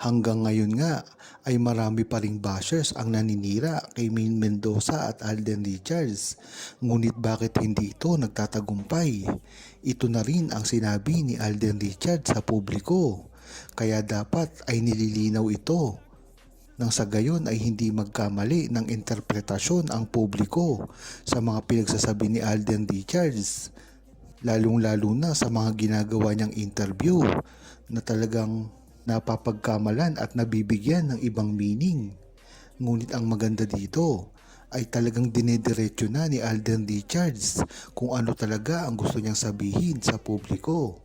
Hanggang ngayon nga ay marami pa ring bashers ang naninira kay Maine Mendoza at Alden Richards. Ngunit bakit hindi ito nagtatagumpay? Ito na rin ang sinabi ni Alden Richards sa publiko. Kaya dapat ay nililinaw ito nang sa gayon ay hindi magkamali ng interpretasyon ang publiko sa mga pinagsasabi ni Alden Richards, lalong-lalo na sa mga ginagawa niyang interview na talagang napapagkamalan at nabibigyan ng ibang meaning. Ngunit ang maganda dito ay talagang dinediretso na ni Alden Richards kung ano talaga ang gusto niyang sabihin sa publiko.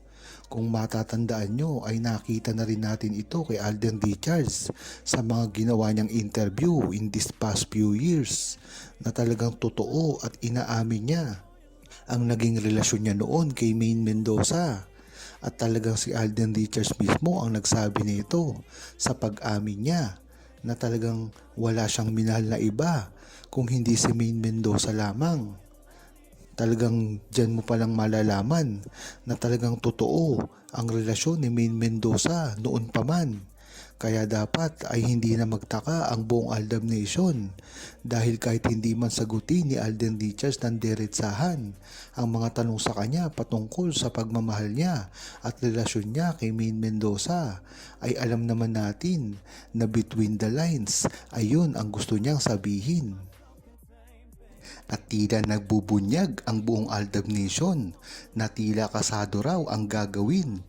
Kung matatandaan nyo ay nakita na rin natin ito kay Alden Richards sa mga ginawa niyang interview in this past few years na talagang totoo at inaamin niya ang naging relasyon niya noon kay Maine Mendoza. At talagang si Alden Richards mismo ang nagsabi nito sa pag-amin niya na talagang wala siyang minahal na iba kung hindi si Maine Mendoza lamang. Talagang dyan mo palang malalaman na talagang totoo ang relasyon ni Maine Mendoza noon pa man. Kaya dapat ay hindi na magtaka ang buong Aldab Nation dahil kahit hindi man sagutin ni Alden Richards ng diretsahan ang mga tanong sa kanya patungkol sa pagmamahal niya at relasyon niya kay Maine Mendoza, ay alam naman natin na between the lines ay yun ang gusto niyang sabihin. At tila nagbubunyag ang buong Aldab Nation na tila kasado raw ang gagawin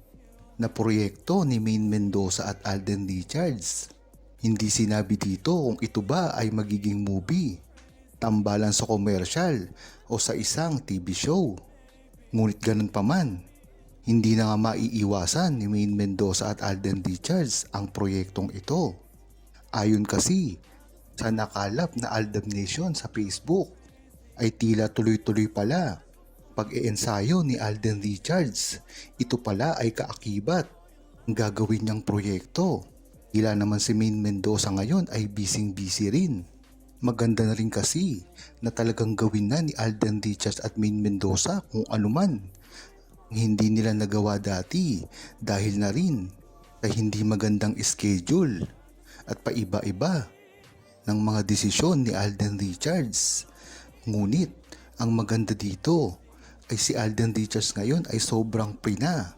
na proyekto ni Maine Mendoza at Alden Richards. Hindi sinabi dito kung ito ba ay magiging movie, tambalan sa commercial o sa isang TV show. Ngunit ganun pa man, hindi na nga maiiwasan ni Maine Mendoza at Alden Richards ang proyektong ito. Ayon kasi sa nakalap na Aldab Nation sa Facebook, ay tila tuloy-tuloy pala pag-iensayo ni Alden Richards. Ito pala ay kaakibat ang gagawin niyang proyekto. Tila naman si Maine Mendoza ngayon ay busy rin. Maganda na rin kasi na talagang gawin na ni Alden Richards at Maine Mendoza kung ano man hindi nila nagawa dati dahil na rin sa hindi magandang schedule at paiba-iba ng mga desisyon ni Alden Richards. Ngunit ang maganda dito ay si Alden Richards ngayon ay sobrang free na.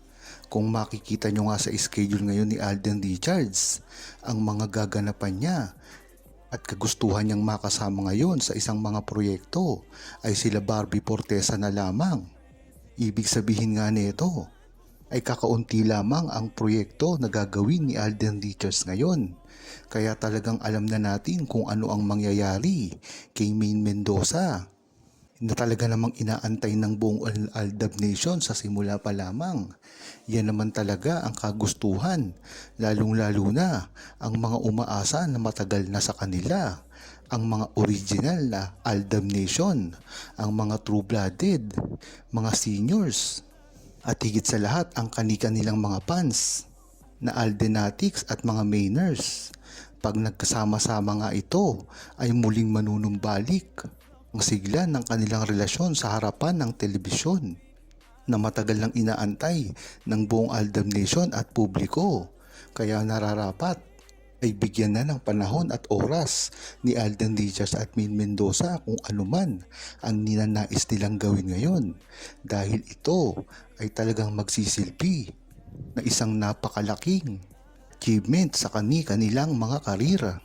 Kung makikita nyo nga sa schedule ngayon ni Alden Richards, ang mga gaganapan niya at kagustuhan niyang makasama ngayon sa isang mga proyekto ay sila Barbie Fortesa na lamang. Ibig sabihin nga nito ay kakaunti lamang ang proyekto na gagawin ni Alden Richards ngayon. Kaya talagang alam na natin kung ano ang mangyayari kay Maine Mendoza na talaga namang inaantay ng buong Aldab Nation sa simula pa lamang. Yan naman talaga ang kagustuhan, lalong-lalo na ang mga umaasa na matagal na sa kanila, ang mga original na Aldab Nation, ang mga true-blooded, mga seniors, at higit sa lahat ang kani-kanilang mga fans na Aldenatics at mga Mainers. Pag nagkasama-sama nga ito ay muling manunumbalik ang sigla ng kanilang relasyon sa harapan ng telebisyon na matagal nang inaantay ng buong Aldab Nation at publiko. Kaya nararapat ay bigyan na ng panahon at oras ni Alden Richards at Maine Mendoza kung ano man ang ninanais nilang gawin ngayon, dahil ito ay talagang magsisilbi na isang napakalaking achievement sa kanilang mga karera.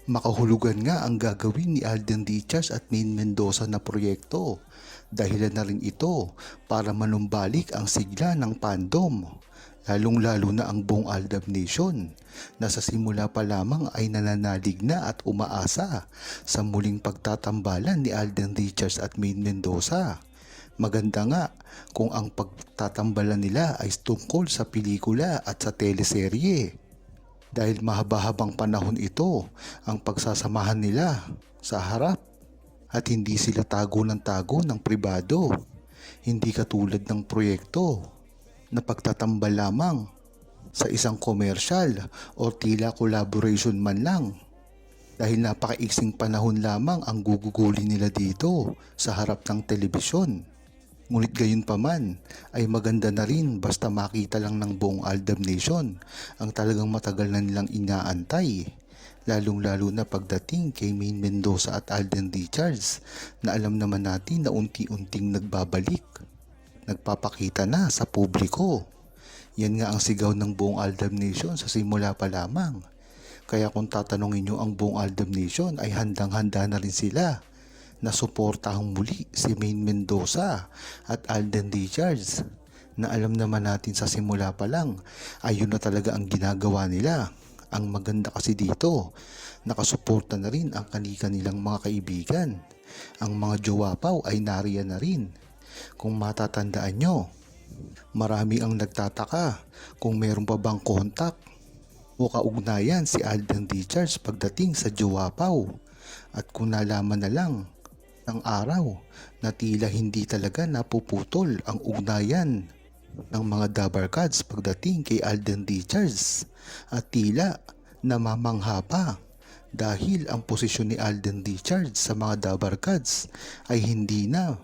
Makahulugan nga ang gagawin ni Alden Richards at Maine Mendoza na proyekto, dahilan na rin ito para manumbalik ang sigla ng fandom, lalong-lalo na ang buong Aldab Nation na sa simula pa lamang ay nananalig na at umaasa sa muling pagtatambalan ni Alden Richards at Maine Mendoza. Maganda nga kung ang pagtatambalan nila ay tungkol sa pelikula at sa teleserye, dahil mahaba-habang panahon ito ang pagsasamahan nila sa harap at hindi sila tago ng pribado, hindi katulad ng proyekto na pagtatambal lamang sa isang komersyal o tila collaboration man lang, dahil napakaiksing panahon lamang ang gugugulin nila dito sa harap ng telebisyon. Ngunit gayon pa man ay maganda na rin basta makita lang ng buong Aldab Nation ang talagang matagal na nilang inaantay. Lalong-lalo na pagdating kay Maine Mendoza at Alden Richards na alam naman natin na unti-unting nagbabalik. Nagpapakita na sa publiko. Yan nga ang sigaw ng buong Aldab Nation sa simula pa lamang. Kaya kung tatanungin nyo ang buong Aldab Nation ay handang-handa na rin sila na suportahang muli si Maine Mendoza at Alden Richards na alam naman natin sa simula pa lang ay yun na talaga ang ginagawa nila. Ang maganda kasi dito, nakasuporta na rin ang kanilang mga kaibigan. Ang mga jowapaw ay nariyan na rin. Kung matatandaan nyo, marami ang nagtataka kung meron pa bang kontak o kaugnayan si Alden Richards pagdating sa jowapaw. At kung nalaman na lang ng araw na tila hindi talaga napuputol ang ugnayan ng mga Dabarkads pagdating kay Alden Richards at tila namamangha pa dahil ang posisyon ni Alden Richards sa mga Dabarkads ay hindi na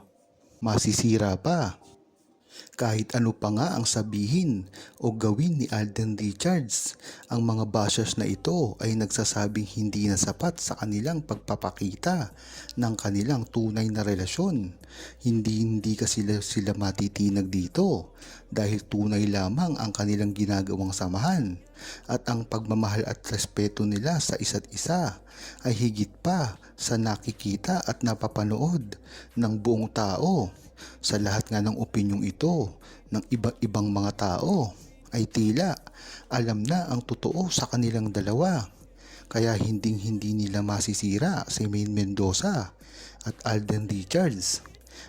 masisira pa. Kahit ano pa nga ang sabihin o gawin ni Alden Richards, ang mga bashers na ito ay nagsasabing hindi na sapat sa kanilang pagpapakita ng kanilang tunay na relasyon. Hindi kasi sila matitinag dito dahil tunay lamang ang kanilang ginagawang samahan at ang pagmamahal at respeto nila sa isa't isa ay higit pa sa nakikita at napapanood ng buong tao. Sa lahat nga ng opinyong ito ng iba-ibang mga tao ay tila alam na ang totoo sa kanilang dalawa. Kaya hindi nila masisira si Maine Mendoza at Alden Richards.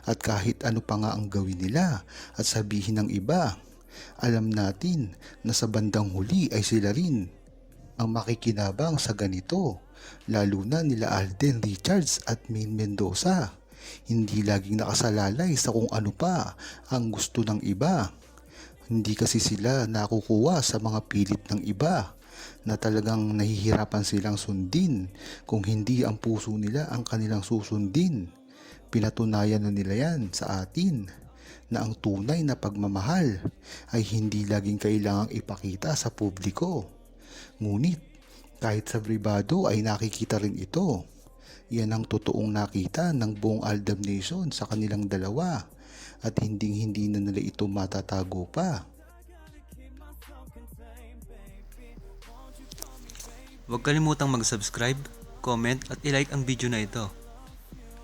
At kahit ano pa nga ang gawin nila at sabihin ng iba, alam natin na sa bandang huli ay sila rin ang makikinabang sa ganito, lalo na nila Alden Richards at Maine Mendoza. Hindi laging nakasalalay sa kung ano pa ang gusto ng iba. Hindi kasi sila nakukuha sa mga pilit ng iba na talagang nahihirapan silang sundin kung hindi ang puso nila ang kanilang susundin. Pinatunayan na nila yan sa atin na ang tunay na pagmamahal ay hindi laging kailangang ipakita sa publiko. Ngunit kahit sa pribado ay nakikita rin ito. Yan ang totoong nakita ng buong Aldab Nation sa kanilang dalawa at hindi na nila ito matatago pa. Huwag kalimutang mag-subscribe, comment at i-like ang video na ito.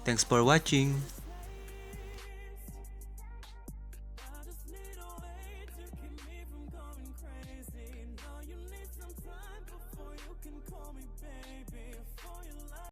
Thanks for watching!